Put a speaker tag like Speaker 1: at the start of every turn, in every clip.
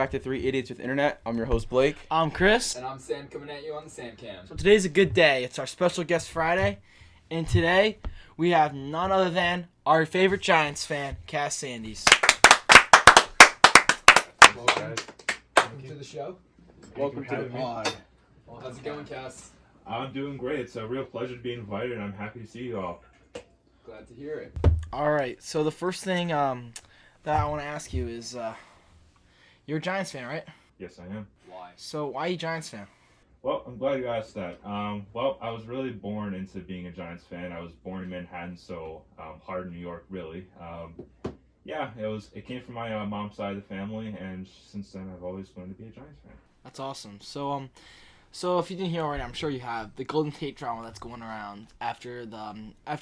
Speaker 1: back to Three Idiots with Internet. I'm your host, Blake.
Speaker 2: I'm Chris.
Speaker 3: And I'm Sam, coming at you on the Sam Cam.
Speaker 2: So today's a good day. It's our special guest Friday. And today we have none other than our favorite Giants fan, Cas Sandys.
Speaker 3: Welcome to the show.
Speaker 1: Welcome to the pod.
Speaker 3: How's it going, Cass?
Speaker 4: I'm doing great. It's a real pleasure to be invited, and I'm happy to see you all.
Speaker 3: Glad to hear it.
Speaker 2: All right. So the first thing that I want to ask you is, you're a Giants fan, right?
Speaker 4: Yes, I am.
Speaker 3: Why?
Speaker 2: So why are you a Giants fan?
Speaker 4: Well, I'm glad you asked that. Well, I was really born into being a Giants fan. I was born in Manhattan, so hard in New York, really. Yeah, it came from my mom's side of the family, and since then I've always wanted to be a Giants fan.
Speaker 2: That's awesome. So if you didn't hear already, I'm sure you have the Golden Tate drama that's going around after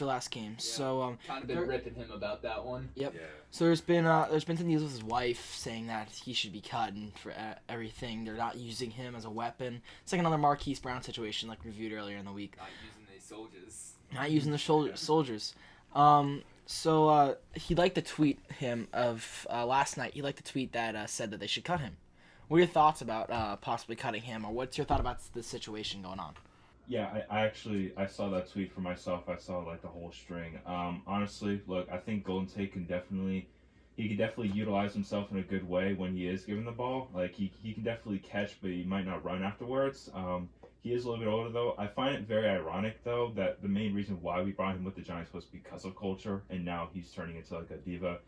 Speaker 2: last game.
Speaker 3: Yeah.
Speaker 2: So
Speaker 3: kind of been ripping him about that one.
Speaker 2: Yep.
Speaker 4: Yeah.
Speaker 2: So there's been some news with his wife saying that he should be cut and for everything. They're not using him as a weapon. It's like another Marquise Brown situation, like reviewed earlier in the week.
Speaker 3: Not using these soldiers.
Speaker 2: Not using the soldiers. So he liked to tweet him of last night. He liked to tweet that said that they should cut him. What are your thoughts about possibly cutting him, or what's your thought about the situation going on?
Speaker 4: Yeah, I saw that tweet for myself. I saw like the whole string. Honestly, look, I think Golden Tate can definitely utilize himself in a good way when he is given the ball. Like he can definitely catch, but he might not run afterwards. He is a little bit older though. I find it very ironic though that the main reason why we brought him with the Giants was because of culture, and now he's turning into like a diva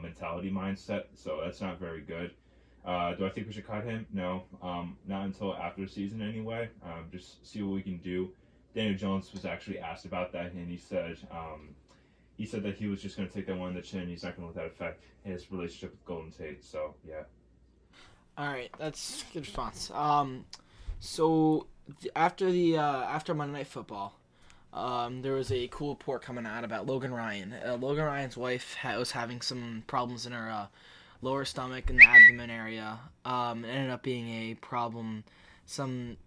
Speaker 4: mentality mindset. So that's not very good. Do I think we should cut him? No, not until after the season anyway. Just see what we can do. Daniel Jones was actually asked about that, and he said that he was just going to take that one in the chin. He's not going to let that affect his relationship with Golden Tate. So yeah.
Speaker 2: All right, that's a good response. So after Monday Night Football, there was a cool report coming out about Logan Ryan. Logan Ryan's wife was having some problems in her lower stomach and the abdomen area. It ended up being a problem, some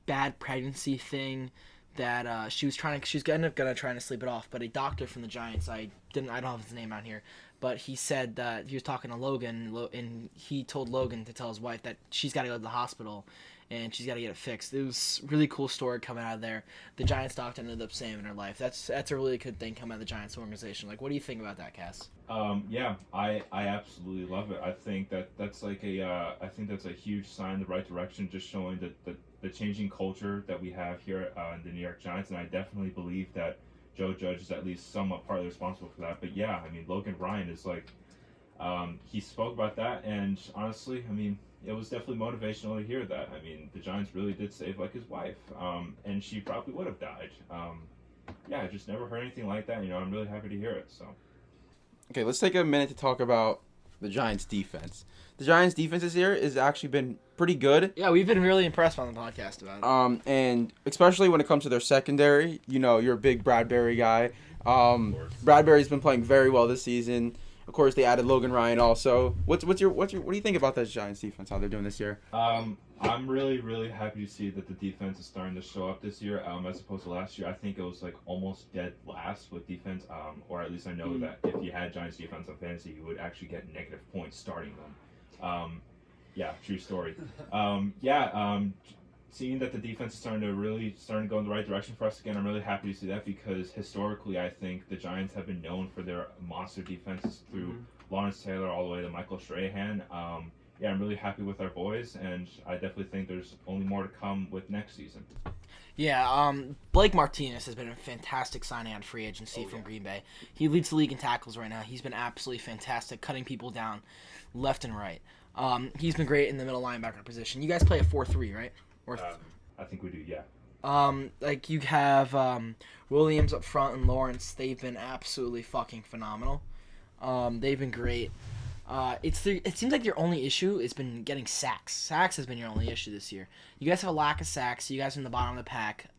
Speaker 2: bad pregnancy thing that she was ended up trying to sleep it off. But a doctor from the Giants, I don't have his name out here, but he said that he was talking to Logan, and he told Logan to tell his wife that she's got to go to the hospital and she's got to get it fixed. It was a really cool story coming out of there. The Giants doctor ended up saving her life. That's a really good thing coming out of the Giants organization. Like, what do you think about that, Cass?
Speaker 4: Yeah, I absolutely love it. I think that's a huge sign in the right direction, just showing the changing culture that we have here in the New York Giants, and I definitely believe that Joe Judge is at least somewhat partly responsible for that. But yeah, I mean, Logan Ryan is like, he spoke about that, and honestly, I mean, it was definitely motivational to hear that. I mean, the Giants really did save like his wife, and she probably would have died. Yeah, I just never heard anything like that. You know, I'm really happy to hear it. So.
Speaker 1: Okay, let's take a minute to talk about the Giants' defense. The Giants' defense this year has actually been pretty good.
Speaker 2: Yeah, we've been really impressed on the podcast about it.
Speaker 1: And especially when it comes to their secondary, you know, you're a big Bradbury guy. Bradbury's been playing very well this season. Of course, they added Logan Ryan also. What do you think about this Giants defense? How they're doing this year?
Speaker 4: I'm really, really happy to see that the defense is starting to show up this year, as opposed to last year. I think it was like almost dead last with defense, or at least I know that if you had Giants defense on fantasy, you would actually get negative points starting them. Yeah, true story. Seeing that the defense is starting to go in the right direction for us again, I'm really happy to see that, because historically I think the Giants have been known for their monster defenses through Lawrence Taylor all the way to Michael Strahan. Yeah, I'm really happy with our boys, and I definitely think there's only more to come with next season.
Speaker 2: Yeah, Blake Martinez has been a fantastic signing on free agency from Green Bay. He leads the league in tackles right now. He's been absolutely fantastic, cutting people down left and right. He's been great in the middle linebacker position. You guys play a 4-3, right?
Speaker 4: I think we do, yeah.
Speaker 2: Like you have Williams up front and Lawrence. They've been absolutely fucking phenomenal. They've been great. It seems like your only issue has been getting sacks. Sacks has been your only issue this year. You guys have a lack of sacks. You guys are in the bottom of the pack.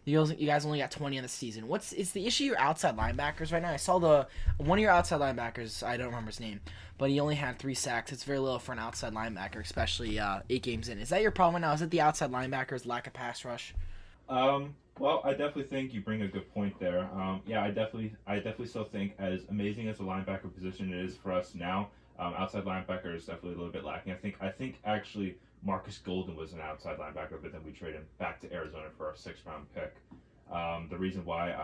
Speaker 2: You guys only got 20 on the season. Is the issue your outside linebackers right now? I saw one of your outside linebackers, I don't remember his name, but he only had 3 sacks. It's very little for an outside linebacker, especially 8 games in. Is that your problem right now? Is it the outside linebackers' lack of pass rush?
Speaker 4: Well, I definitely think you bring a good point there. Yeah, I definitely still think, as amazing as the linebacker position is for us now, Outside linebacker is definitely a little bit lacking. I think actually Marcus Golden was an outside linebacker, but then we traded him back to Arizona for our 6th-round pick. The reason why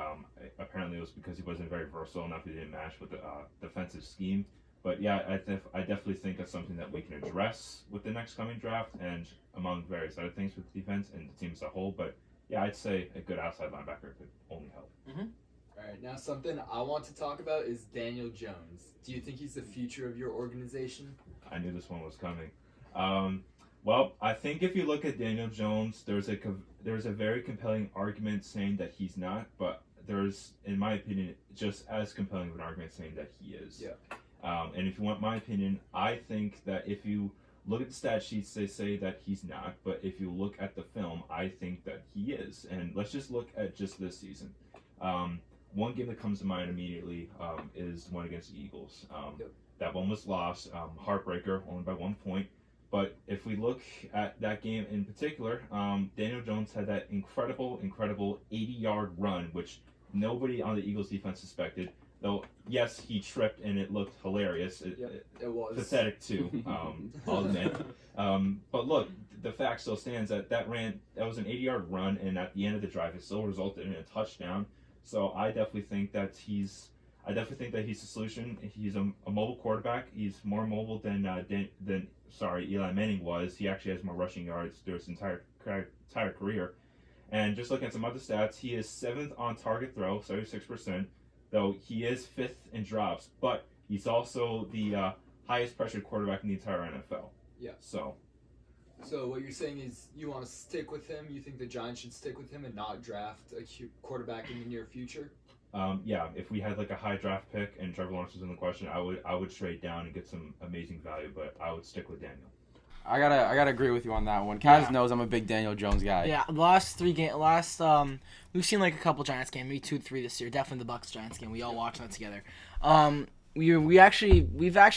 Speaker 4: apparently it was because he wasn't very versatile enough. He didn't match with the defensive scheme. But yeah, I definitely think that's something that we can address with the next coming draft and among various other things with defense and the team as a whole. But yeah, I'd say a good outside linebacker could only help.
Speaker 3: All right, now something I want to talk about is Daniel Jones. Do you think he's the future of your organization?
Speaker 4: I knew this one was coming. Well, I think if you look at Daniel Jones, there's a very compelling argument saying that he's not, but there's, in my opinion, just as compelling of an argument saying that he is.
Speaker 3: Yeah.
Speaker 4: And if you want my opinion, I think that if you look at the stat sheets, they say that he's not, but if you look at the film, I think that he is. And let's just look at just this season. One game that comes to mind immediately is the one against the Eagles. That one was lost, heartbreaker, only by 1 point. But if we look at that game in particular, Daniel Jones had that incredible 80-yard run, which nobody on the Eagles defense suspected. Though, yes, he tripped and it looked hilarious.
Speaker 3: It was.
Speaker 4: Pathetic, too, I'll admit. But look, the fact still stands that was an 80-yard run, and at the end of the drive, it still resulted in a touchdown. So I definitely think that he's the solution. He's a mobile quarterback. He's more mobile than Eli Manning was. He actually has more rushing yards through his entire career. And just looking at some other stats, he is 7th on target throw, 76%, though he is 5th in drops. But he's also the highest pressured quarterback in the entire NFL.
Speaker 3: Yeah.
Speaker 4: So
Speaker 3: what you're saying is you want to stick with him? You think the Giants should stick with him and not draft a quarterback in the near future?
Speaker 4: Yeah, if we had like a high draft pick and Trevor Lawrence was in the question, I would trade down and get some amazing value, but I would stick with Daniel.
Speaker 1: I gotta agree with you on that one. Kaz knows I'm a big Daniel Jones guy.
Speaker 2: Yeah, the last 3 games, we've seen like a couple Giants games, maybe 2, 3 this year. Definitely the Bucks Giants game. We all watched that together. We've actually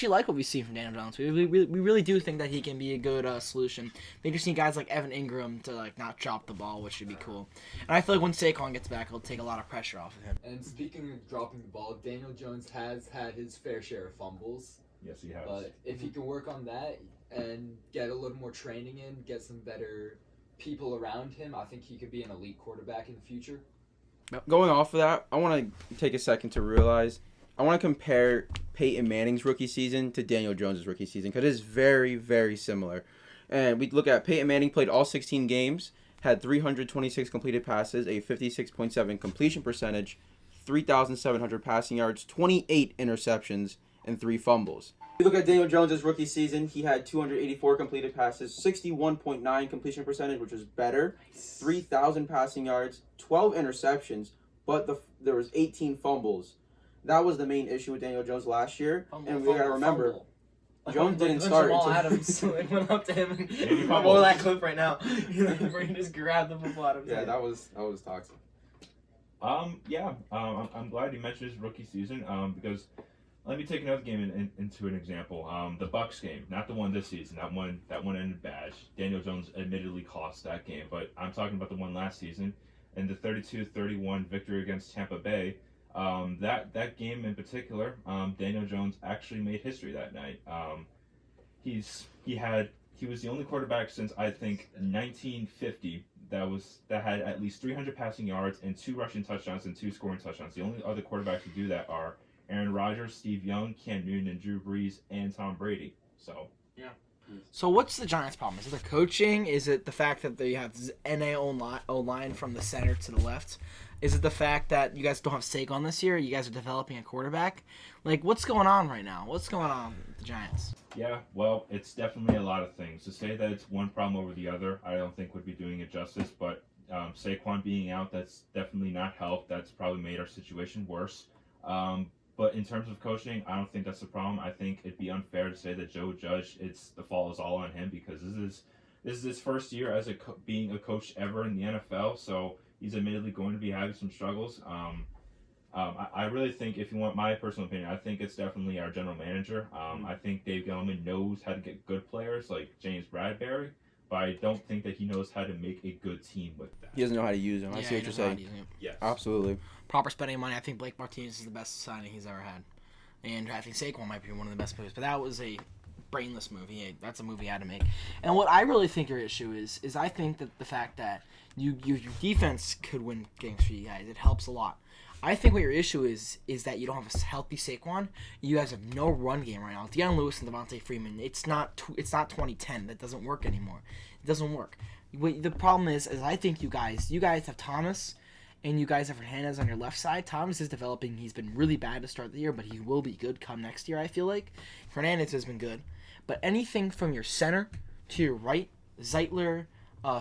Speaker 2: liked what we've seen from Daniel Jones. We really do think that he can be a good solution. They just need guys like Evan Ingram to like not drop the ball, which would be cool. And I feel like when Saquon gets back, it'll take a lot of pressure off of him.
Speaker 3: And speaking of dropping the ball, Daniel Jones has had his fair share of fumbles.
Speaker 4: Yes, he has.
Speaker 3: But if he can work on that and get a little more training in, get some better people around him, I think he could be an elite quarterback in the future.
Speaker 1: Going off of that, I want to take a second to realize I want to compare Peyton Manning's rookie season to Daniel Jones' rookie season because it is very, very similar. And we look at Peyton Manning played all 16 games, had 326 completed passes, a 56.7 completion percentage, 3,700 passing yards, 28 interceptions, and 3 fumbles. We look at Daniel Jones' rookie season. He had 284 completed passes, 61.9 completion percentage, which was better, 3,000 passing yards, 12 interceptions, but there was 18 fumbles. That was the main issue with Daniel Jones last year, and we gotta remember, Jones didn't start.
Speaker 2: Jamal Adams went up to him and roll that clip right now. He just grabbed the football out of his
Speaker 1: Yeah,
Speaker 2: head.
Speaker 1: that was toxic.
Speaker 4: I'm glad you mentioned his rookie season. Because let me take another game into an example. The Bucks game, not the one this season. That one ended bad. Daniel Jones admittedly cost that game, but I'm talking about the one last season and the 32-31 victory against Tampa Bay. That game in particular, Daniel Jones actually made history that night. He was the only quarterback since I think 1950 that had at least 300 passing yards and 2 rushing touchdowns and 2 scoring touchdowns. The only other quarterbacks who do that are Aaron Rodgers, Steve Young, Cam Newton, and Drew Brees, and Tom Brady.
Speaker 2: So what's the Giants' problem? Is it the coaching? Is it the fact that they have NA O-line from the center to the left? Is it the fact that you guys don't have Saquon this year? You guys are developing a quarterback? Like, what's going on right now? What's going on with the Giants?
Speaker 4: Yeah, well, it's definitely a lot of things. To say that it's one problem over the other, I don't think would be doing it justice, but Saquon being out, that's definitely not helped. That's probably made our situation worse. But in terms of coaching, I don't think that's the problem. I think it'd be unfair to say that Joe Judge, the fall is all on him because this is his first year as being a coach ever in the NFL. So he's admittedly going to be having some struggles. I really think, if you want my personal opinion, I think it's definitely our general manager. I think Dave Gettleman knows how to get good players like James Bradbury, but I don't think that he knows how to make a good team with that.
Speaker 1: He doesn't know how to use them. I see what you're saying.
Speaker 4: Yes.
Speaker 1: Absolutely.
Speaker 2: Proper spending money. I think Blake Martinez is the best signing he's ever had. and drafting Saquon might be one of the best moves. But that was a brainless move. That's a move he had to make. And what I really think your issue is I think that the fact that your defense could win games for you guys, it helps a lot. I think what your issue is that you don't have a healthy Saquon. You guys have no run game right now. Deion Lewis and Devontae Freeman. It's not 2010. That doesn't work anymore. It doesn't work. The problem is I think you guys have Thomas, and you guys have Hernandez on your left side. Thomas is developing. He's been really bad to start the year, but he will be good come next year, I feel like. Hernandez has been good. But anything from your center to your right, Zeitler,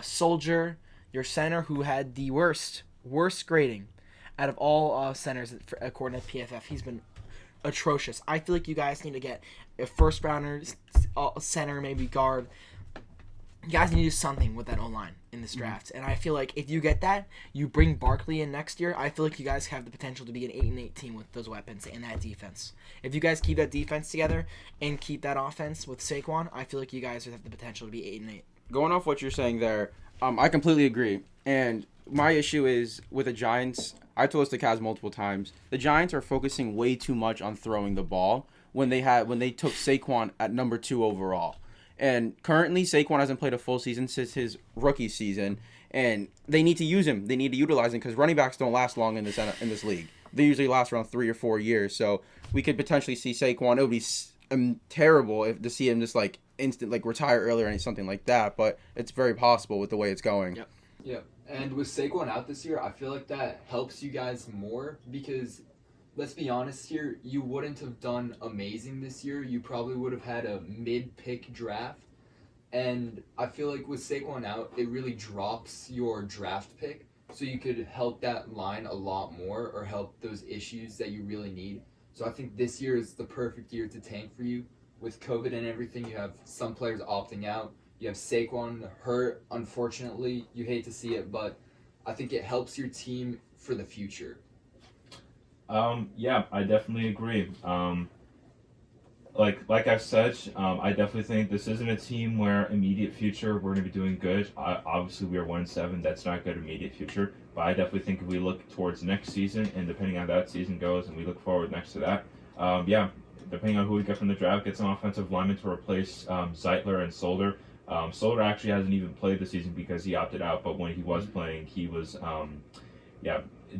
Speaker 2: Soldier, your center who had the worst grading out of all centers according to PFF. He's been atrocious. I feel like you guys need to get a first rounder, center, maybe guard. You guys need to do something with that O-line in this draft. And I feel like if you get that, you bring Barkley in next year, I feel like you guys have the potential to be an 8-8 team with those weapons and that defense. If you guys keep that defense together and keep that offense with Saquon, I feel like you guys have the potential to be 8-8.
Speaker 1: Going off what you're saying there, I completely agree. And my issue is with the Giants, I told this to Cas multiple times, the Giants are focusing way too much on throwing the ball when they took Saquon at number 2 overall. And currently, Saquon hasn't played a full season since his rookie season, and they need to use him. They need to utilize him because running backs don't last long in this league. They usually last around 3 or 4 years. So we could potentially see Saquon. It would be terrible to see him just retire earlier or something like that. But it's very possible with the way it's going.
Speaker 2: Yep.
Speaker 3: Yeah, and with Saquon out this year, I feel like that helps you guys more because, let's be honest here, you wouldn't have done amazing this year. You probably would have had a mid-pick draft. And I feel like with Saquon out, it really drops your draft pick. So you could help that line a lot more or help those issues that you really need. So I think this year is the perfect year to tank for you. With COVID and everything, you have some players opting out. You have Saquon hurt, unfortunately. You hate to see it, but I think it helps your team for the future.
Speaker 4: Yeah, I definitely agree. Like I've said, I definitely think this isn't a team where immediate future we're going to be doing good. Obviously, we are 1-7. That's not good immediate future. But I definitely think if we look towards next season, and depending on how that season goes, and we look forward next to that, depending on who we get from the draft, get some offensive linemen to replace Zeitler and Solder. Solder actually hasn't even played this season because he opted out, but when he was playing, he was,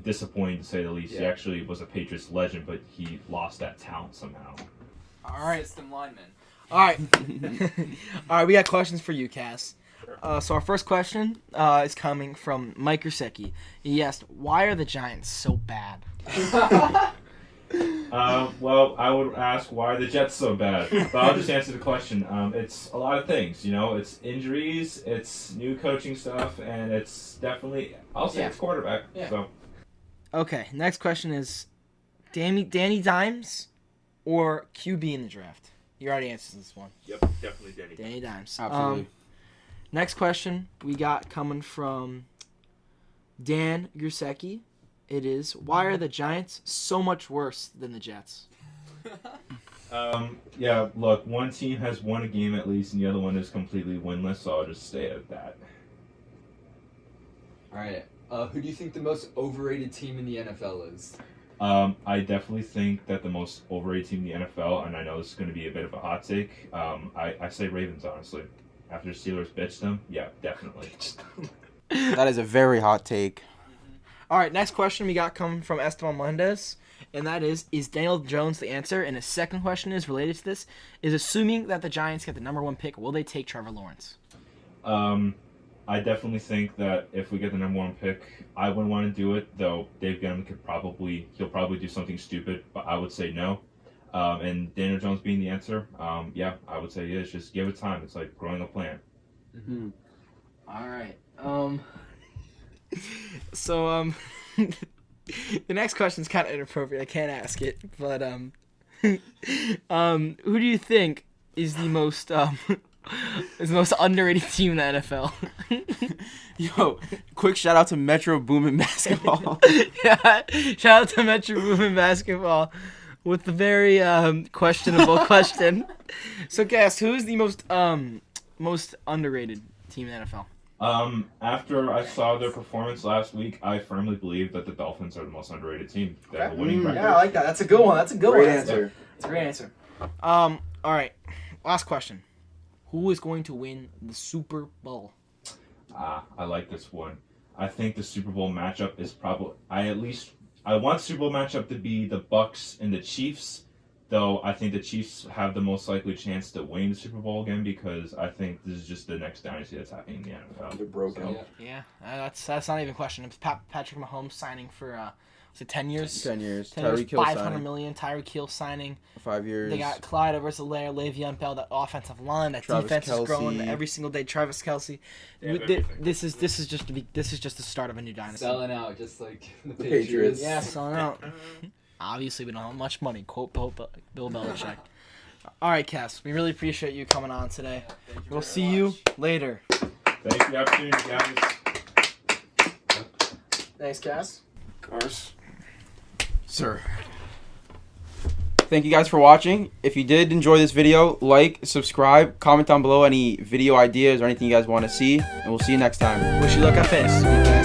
Speaker 4: disappointing to say the least.
Speaker 3: Yeah.
Speaker 4: He actually was a Patriots legend, but he lost that talent somehow.
Speaker 2: All right.
Speaker 3: System lineman.
Speaker 2: All right. All right, we got questions for you, Cass. So our first question is coming from Mike Ursecki. He asked, why are the Giants so bad?
Speaker 4: Well, I would ask why are the Jets so bad, but I'll just answer the question. It's a lot of things, It's injuries, it's new coaching stuff, and it's definitely, I'll say it's quarterback.
Speaker 3: Yeah.
Speaker 4: So.
Speaker 2: Okay, next question is Danny Dimes or QB in the draft? You already answered this one.
Speaker 4: Yep, definitely
Speaker 2: Danny Dimes.
Speaker 1: Absolutely.
Speaker 2: Next question we got coming from Dan Ursecki. It is, why are the Giants so much worse than the Jets?
Speaker 4: Look, one team has won a game at least, and the other one is completely winless, so I'll just stay at that.
Speaker 3: All right. Who do you think the most overrated team in the NFL is?
Speaker 4: I definitely think that the most overrated team in the NFL, and I know this is going to be a bit of a hot take, I say Ravens, honestly. After the Steelers bitched them, yeah, definitely.
Speaker 1: That is a very hot take.
Speaker 2: All right, next question we got coming from Esteban Melendez, and that is Daniel Jones the answer? And his second question is related to this, is assuming that the Giants get the number 1 pick, will they take Trevor Lawrence?
Speaker 4: I definitely think that if we get the number 1 pick, I wouldn't want to do it, though Dave Gettleman he'll probably do something stupid, but I would say no. And Daniel Jones being the answer, I would say yes, just give it time. It's like growing a plant.
Speaker 2: Mm-hmm. All right. So, the next question is kind of inappropriate. I can't ask it, but who do you think is the most underrated team in the NFL?
Speaker 1: Yo, quick shout out to Metro Boomin basketball.
Speaker 2: Yeah, shout out to Metro Boomin basketball with the very questionable question. So, Cass, who is the most underrated team in the NFL?
Speaker 4: After I saw their performance last week, I firmly believe that the Dolphins are the most underrated team. They have a winning record.
Speaker 2: Yeah, I like that. That's a good one. That's a good
Speaker 1: Great
Speaker 2: one.
Speaker 1: answer.
Speaker 2: That's a great answer. All right. Last question. Who is going to win the Super Bowl?
Speaker 4: I like this one. I think the Super Bowl matchup is probably. I want Super Bowl matchup to be the Bucks and the Chiefs. Though I think the Chiefs have the most likely chance to win the Super Bowl again because I think this is just the next dynasty that's happening in the NFL.
Speaker 1: They're broken.
Speaker 4: So,
Speaker 2: Yeah, that's not even a question. It's Patrick Mahomes signing for was it 10 years?
Speaker 1: 10 years.
Speaker 2: 10 years,
Speaker 1: Tyreek Hill
Speaker 2: 500
Speaker 1: signing.
Speaker 2: million. Tyreek Hill signing.
Speaker 1: 5 years.
Speaker 2: They got Clyde Edwards-Helaire, Le'Veon Bell, that offensive line, that
Speaker 1: Travis
Speaker 2: defense is growing
Speaker 1: Kelce.
Speaker 2: every single day. Travis Kelce.
Speaker 4: They have everything.
Speaker 2: This is just the start of a new dynasty.
Speaker 3: Selling out just like the
Speaker 1: Patriots.
Speaker 3: Patriots.
Speaker 2: Yeah, selling out. Obviously, we don't have much money. Quote Bill Belichick. All right, Cass. We really appreciate you coming on today. We'll see you later.
Speaker 4: Thanks for the opportunity, guys.
Speaker 2: Thanks, Cass.
Speaker 1: Of course. Sir. Thank you guys for watching. If you did enjoy this video, like, subscribe, comment down below any video ideas or anything you guys want to see, and we'll see you next time.
Speaker 2: Wish you luck on fantasy, guys.